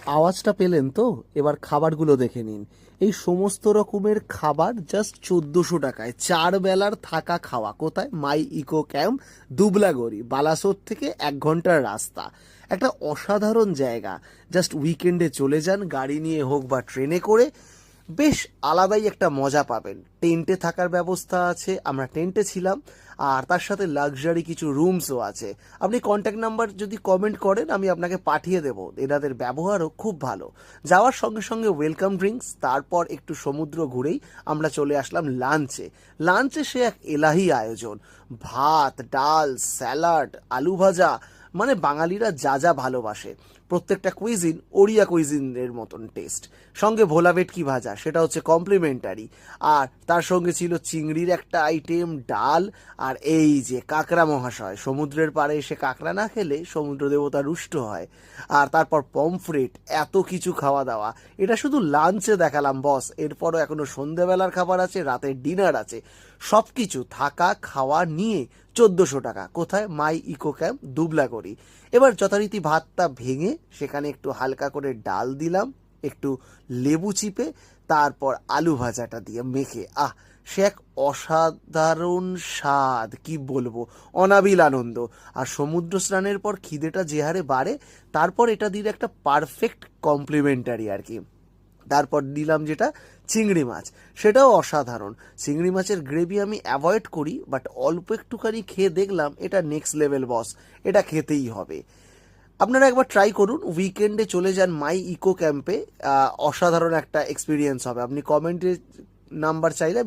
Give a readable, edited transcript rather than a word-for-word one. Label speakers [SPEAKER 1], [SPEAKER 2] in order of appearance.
[SPEAKER 1] আওয়াজটা পেলেন তো? এবার খাবারগুলো দেখে নিন। এই সমস্ত রকমের খাবার জাস্ট 1400 টাকায়, 4 বেলার থাকা খাওয়া। কোথায়? মাই ইকো ক্যাম্প, দুবলাগড়ি, বালাসোর থেকে 1 ঘন্টার রাস্তা। একটা অসাধারণ জায়গা। জাস্ট উইকেন্ডে চলে যান, গাড়ি নিয়ে হোক বা ট্রেনে করে, বেশ আলাদাই একটা মজা পাবেন। টেন্টে থাকার ব্যবস্থা আছে, আমরা টেন্টে ছিলাম। আর তার সাথে লাক্সারি কিছু রুমসও আছে। আপনি কন্ট্যাক্ট নাম্বার যদি কমেন্ট করেন, আমি আপনাকে পাঠিয়ে দেব। এনাদের ব্যবহারও খুব ভালো। যাওয়ার সঙ্গে সঙ্গে ওয়েলকাম ড্রিঙ্কস, তারপর একটু সমুদ্র ঘুরেই আমরা চলে আসলাম লাঞ্চে। লাঞ্চে সে এক এলাহি আয়োজন। ভাত, ডাল, স্যালাড, আলু ভাজা, মানে বাঙালিরা যা যা ভালোবাসে। প্রত্যেকটা কুইজিন ওড়িয়া কুইজিনের মতন টেস্ট। সঙ্গে ভোলা ভেটকি ভাজা, সেটা হচ্ছে কমপ্লিমেন্টারি। আর তার সঙ্গে ছিল চিংড়ির একটা আইটেম, ডাল, আর এই যে কাঁকড়া মহাশয়। সমুদ্রের পাড়ে এসে কাঁকড়া না খেলে সমুদ্র দেবতা রুষ্ট হয়। আর তারপর পমফ্রেট, এত কিছু খাওয়া দাওয়া। এটা শুধু লাঞ্চে দেখালাম বস, এরপরও এখনো সন্ধেবেলার খাবার আছে, রাতের ডিনার আছে। সব কিছু থাকা খাওয়া নিয়ে 1400 টাকা। কোথায়? মাই ইকো ক্যাম্প, দুবলাগড়ি। এবার যথারীতি ভাতটা ভেঙে সেখানে একটু হালকা করে ডাল দিলাম, একটু লেবু চিপে, তারপর আলু ভাজাটা দিয়ে মেখে, সে এক অসাধারণ স্বাদ, কি বলবো, অনাবিল আনন্দ। আর সমুদ্র স্নানের পর খিদেটা যে হারে বাড়ে, তারপর এটা দিলে একটা পারফেক্ট কমপ্লিমেন্টারি আর কি। তারপর দিলাম যেটা চিংড়ি মাছ, সেটাও অসাধারণ। চিংড়ি মাছের গ্রেভি আমি অ্যাভয়েড করি, বাট অল্প একটুখানি খেয়ে দেখলাম এটা নেক্সট লেভেল বস, এটা খেতেই হবে। আপনারা একবার ট্রাই করুন, উইকেন্ডে চলে যান মাই ইকো ক্যাম্পে। অসাধারণ একটা এক্সপিরিয়েন্স হবে। আপনি কমেন্টে নাম্বার চাইলে